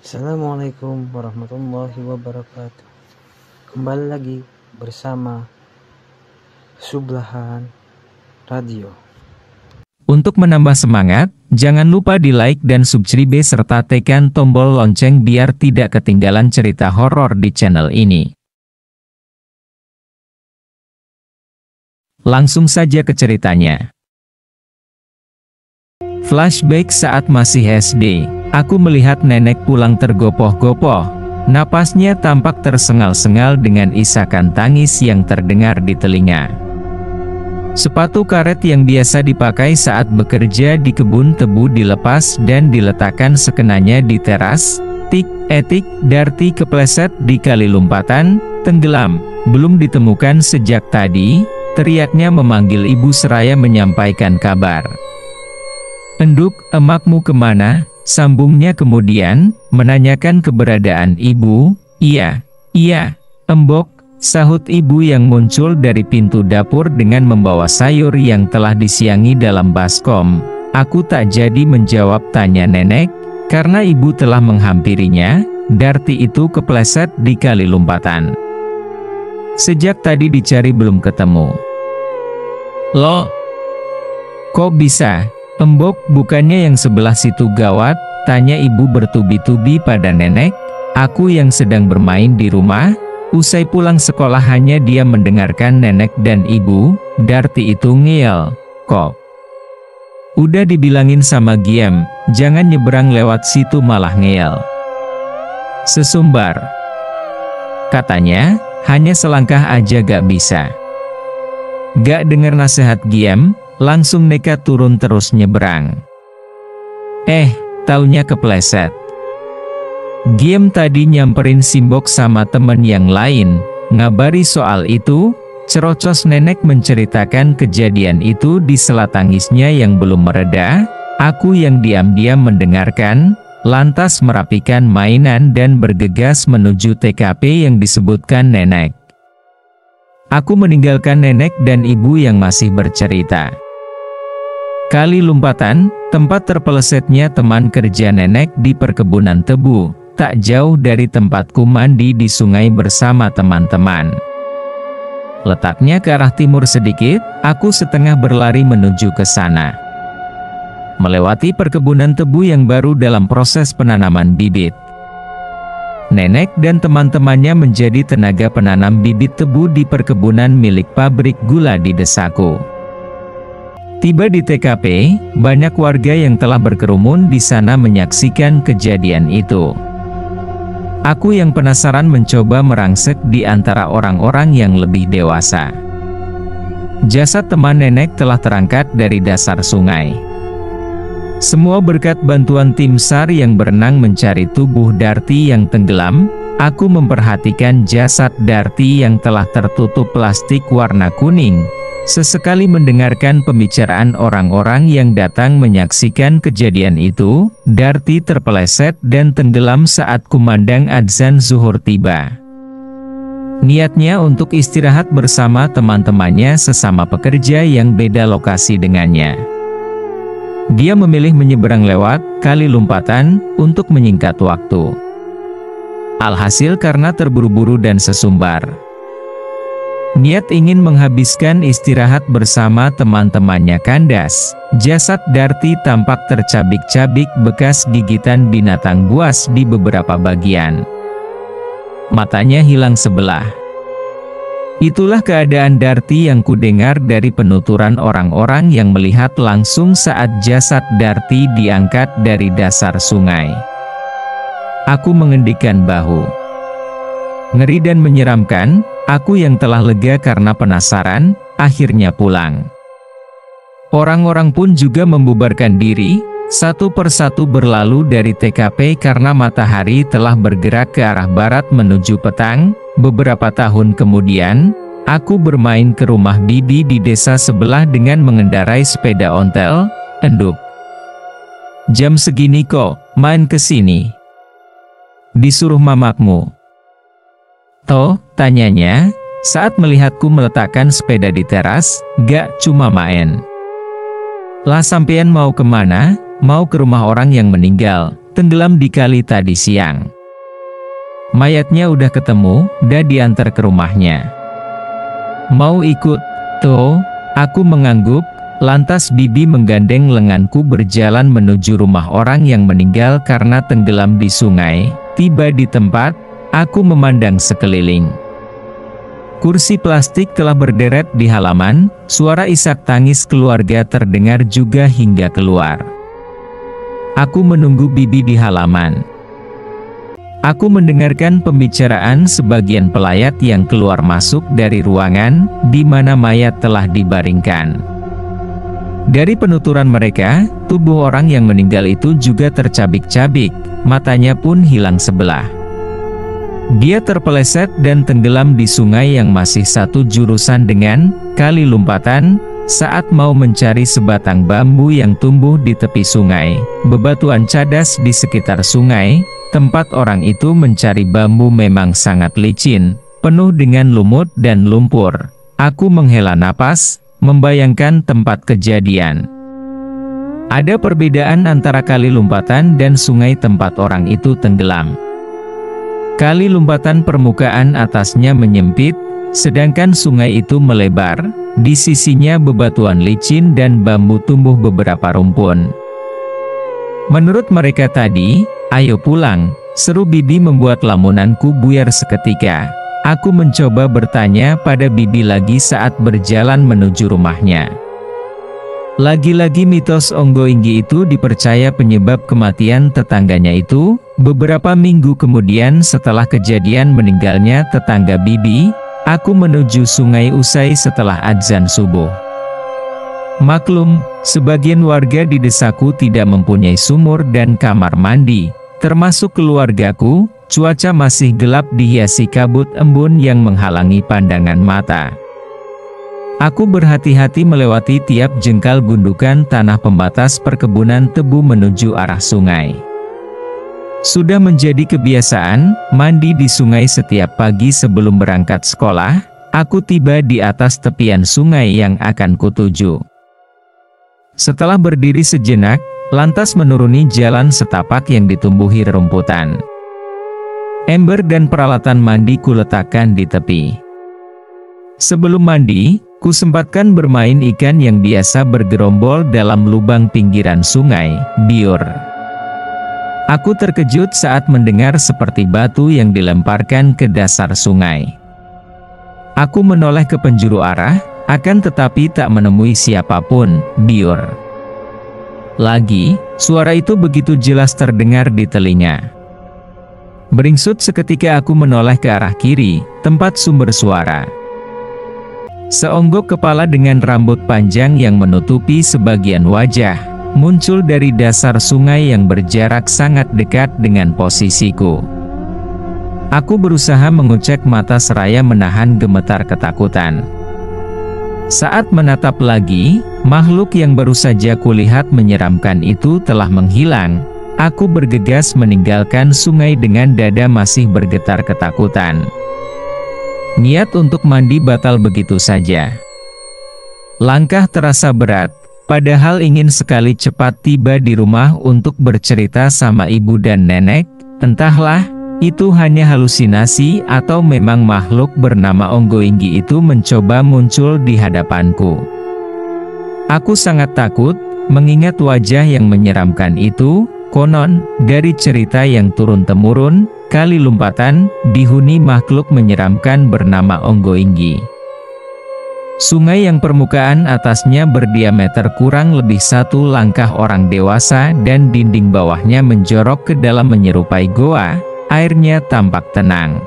Assalamualaikum warahmatullahi wabarakatuh. Kembali lagi bersama Sublahan Radio. Untuk menambah semangat, jangan lupa di like dan subscribe serta tekan tombol lonceng biar tidak ketinggalan cerita horor di channel ini. Langsung saja ke ceritanya. Flashback saat masih SD, aku melihat nenek pulang tergopoh-gopoh. Napasnya tampak tersengal-sengal dengan isakan tangis yang terdengar di telinga. Sepatu karet yang biasa dipakai saat bekerja di kebun tebu dilepas dan diletakkan sekenanya di teras. Tik, etik, Darti kepleset di kali lompatan, tenggelam, belum ditemukan sejak tadi, teriaknya memanggil ibu seraya menyampaikan kabar. "Enduk, emakmu kemana?" sambungnya kemudian, menanyakan keberadaan ibu. Iya, Embok," sahut ibu yang muncul dari pintu dapur dengan membawa sayur yang telah disiangi dalam baskom. Aku tak jadi menjawab tanya nenek, karena ibu telah menghampirinya. Darti itu kepleset di kali lompatan. Sejak tadi dicari belum ketemu. "Loh, kok bisa? Embok, bukannya yang sebelah situ gawat?" tanya ibu bertubi-tubi pada nenek. Aku yang sedang bermain di rumah. Usai pulang sekolah hanya diam mendengarkan nenek dan ibu. Darti itu ngeyel, "Kok udah dibilangin sama Giem, jangan nyeberang lewat situ malah ngeyel. Sesumbar," katanya, "hanya selangkah aja gak bisa." Gak dengar nasihat Giem, langsung nekat turun terus nyeberang. Taunya kepleset. Giem tadi nyamperin Simbok sama temen yang lain, ngabari soal itu. Cerocos nenek menceritakan kejadian itu di sela tangisnya yang belum mereda. Aku yang diam-diam mendengarkan, lantas merapikan mainan dan bergegas menuju TKP yang disebutkan nenek. Aku meninggalkan nenek dan ibu yang masih bercerita. Kali lompatan, tempat terpelesetnya teman kerja nenek di perkebunan tebu, tak jauh dari tempatku mandi di sungai bersama teman-teman. Letaknya ke arah timur sedikit, aku setengah berlari menuju ke sana. Melewati perkebunan tebu yang baru dalam proses penanaman bibit. Nenek dan teman-temannya menjadi tenaga penanam bibit tebu di perkebunan milik pabrik gula di desaku. Tiba di TKP, banyak warga yang telah berkerumun di sana menyaksikan kejadian itu. Aku yang penasaran mencoba merangsek di antara orang-orang yang lebih dewasa. Jasad teman nenek telah terangkat dari dasar sungai. Semua berkat bantuan tim SAR yang berenang mencari tubuh Darti yang tenggelam. Aku memperhatikan jasad Darti yang telah tertutup plastik warna kuning. Sesekali mendengarkan pembicaraan orang-orang yang datang menyaksikan kejadian itu. Darti terpeleset dan tenggelam saat kumandang adzan zuhur tiba. Niatnya untuk istirahat bersama teman-temannya sesama pekerja yang beda lokasi dengannya. Dia memilih menyeberang lewat kali lompatan untuk menyingkat waktu. Alhasil karena terburu-buru dan sesumbar. Niat ingin menghabiskan istirahat bersama teman-temannya kandas. Jasad Darti tampak tercabik-cabik bekas gigitan binatang buas di beberapa bagian. Matanya hilang sebelah. Itulah keadaan Darti yang kudengar dari penuturan orang-orang yang melihat langsung saat jasad Darti diangkat dari dasar sungai. Aku mengendikkan bahu. Ngeri dan menyeramkan. Aku yang telah lega karena penasaran, akhirnya pulang. Orang-orang pun juga membubarkan diri, satu persatu berlalu dari TKP karena matahari telah bergerak ke arah barat menuju petang. Beberapa tahun kemudian, aku bermain ke rumah bibi di desa sebelah dengan mengendarai sepeda ontel. "Enduk, jam segini kok main ke sini?" "Disuruh mamakmu." "Toh," tanyanya, saat melihatku meletakkan sepeda di teras. "Gak cuma main." "Lah sampean mau kemana?" "Mau ke rumah orang yang meninggal," tenggelam di kali tadi siang. Mayatnya udah ketemu, dan diantar ke rumahnya. Mau ikut? Toh, aku mengangguk. Lantas Bibi menggandeng lenganku berjalan menuju rumah orang yang meninggal karena tenggelam di sungai. Tiba di tempat, aku memandang sekeliling. Kursi plastik telah berderet di halaman, suara isak tangis keluarga terdengar juga hingga keluar. Aku menunggu Bibi di halaman. Aku mendengarkan pembicaraan sebagian pelayat yang keluar masuk dari ruangan, di mana mayat telah dibaringkan. Dari penuturan mereka, tubuh orang yang meninggal itu juga tercabik-cabik, matanya pun hilang sebelah. Dia terpeleset dan tenggelam di sungai yang masih satu jurusan dengan kali lumpatan, saat mau mencari sebatang bambu yang tumbuh di tepi sungai. Bebatuan cadas di sekitar sungai, tempat orang itu mencari bambu memang sangat licin, penuh dengan lumut dan lumpur. Aku menghela napas, membayangkan tempat kejadian. Ada perbedaan antara kali lumpatan dan sungai tempat orang itu tenggelam. Kali lumpatan permukaan atasnya menyempit, sedangkan sungai itu melebar, di sisinya bebatuan licin dan bambu tumbuh beberapa rumpun. Menurut mereka tadi, ayo pulang, seru Bibi membuat lamunanku buyar seketika. Aku mencoba bertanya pada Bibi lagi saat berjalan menuju rumahnya. Lagi-lagi mitos Onggoinggi itu dipercaya penyebab kematian tetangganya itu. Beberapa minggu kemudian setelah kejadian meninggalnya tetangga Bibi, aku menuju sungai usai setelah adzan subuh. Maklum, sebagian warga di desaku tidak mempunyai sumur dan kamar mandi, termasuk keluargaku. Cuaca masih gelap dihiasi kabut embun yang menghalangi pandangan mata. Aku berhati-hati melewati tiap jengkal gundukan tanah pembatas perkebunan tebu menuju arah sungai. Sudah menjadi kebiasaan, mandi di sungai setiap pagi sebelum berangkat sekolah. Aku tiba di atas tepian sungai yang akan kutuju. Setelah berdiri sejenak, lantas menuruni jalan setapak yang ditumbuhi rerumputan. Ember dan peralatan mandi kuletakkan di tepi. Sebelum mandi, kusempatkan bermain ikan yang biasa bergerombol dalam lubang pinggiran sungai, biur. Aku terkejut saat mendengar seperti batu yang dilemparkan ke dasar sungai. Aku menoleh ke penjuru arah, akan tetapi tak menemui siapapun, biur. Lagi, suara itu begitu jelas terdengar di telinga. Beringsut seketika aku menoleh ke arah kiri, tempat sumber suara. Seonggok kepala dengan rambut panjang yang menutupi sebagian wajah, muncul dari dasar sungai yang berjarak sangat dekat dengan posisiku. Aku berusaha mengucek mata seraya menahan gemetar ketakutan. Saat menatap lagi, makhluk yang baru saja kulihat menyeramkan itu telah menghilang. Aku bergegas meninggalkan sungai dengan dada masih bergetar ketakutan. Niat untuk mandi batal begitu saja. Langkah terasa berat, padahal ingin sekali cepat tiba di rumah untuk bercerita sama ibu dan nenek. Entahlah, itu hanya halusinasi atau memang makhluk bernama Onggoinggi itu mencoba muncul di hadapanku. Aku sangat takut, mengingat wajah yang menyeramkan itu. Konon, dari cerita yang turun-temurun, kali lumpatan dihuni makhluk menyeramkan bernama Onggoinggi. Sungai yang permukaan atasnya berdiameter kurang lebih 1 langkah orang dewasa dan dinding bawahnya menjorok ke dalam menyerupai goa, airnya tampak tenang.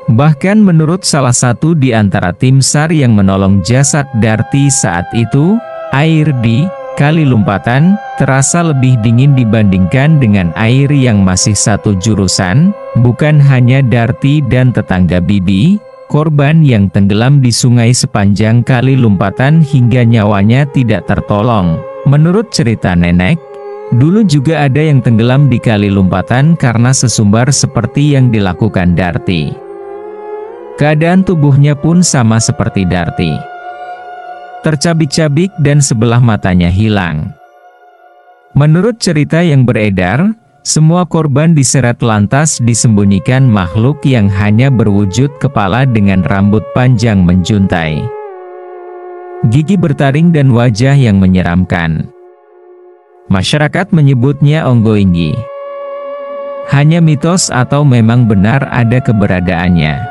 Bahkan menurut salah satu di antara tim SAR yang menolong jasad Darti saat itu, air di kali lumpatan terasa lebih dingin dibandingkan dengan air yang masih satu jurusan. Bukan hanya Darti dan tetangga Bibi, korban yang tenggelam di sungai sepanjang kali lumpatan hingga nyawanya tidak tertolong. Menurut cerita nenek, dulu juga ada yang tenggelam di kali lumpatan karena sesumbar seperti yang dilakukan Darti. Keadaan tubuhnya pun sama seperti Darti. Tercabik-cabik dan sebelah matanya hilang. Menurut cerita yang beredar, semua korban diseret lantas disembunyikan makhluk yang hanya berwujud kepala dengan rambut panjang menjuntai, gigi bertaring dan wajah yang menyeramkan. Masyarakat menyebutnya Onggoinggi. Hanya mitos atau memang benar ada keberadaannya?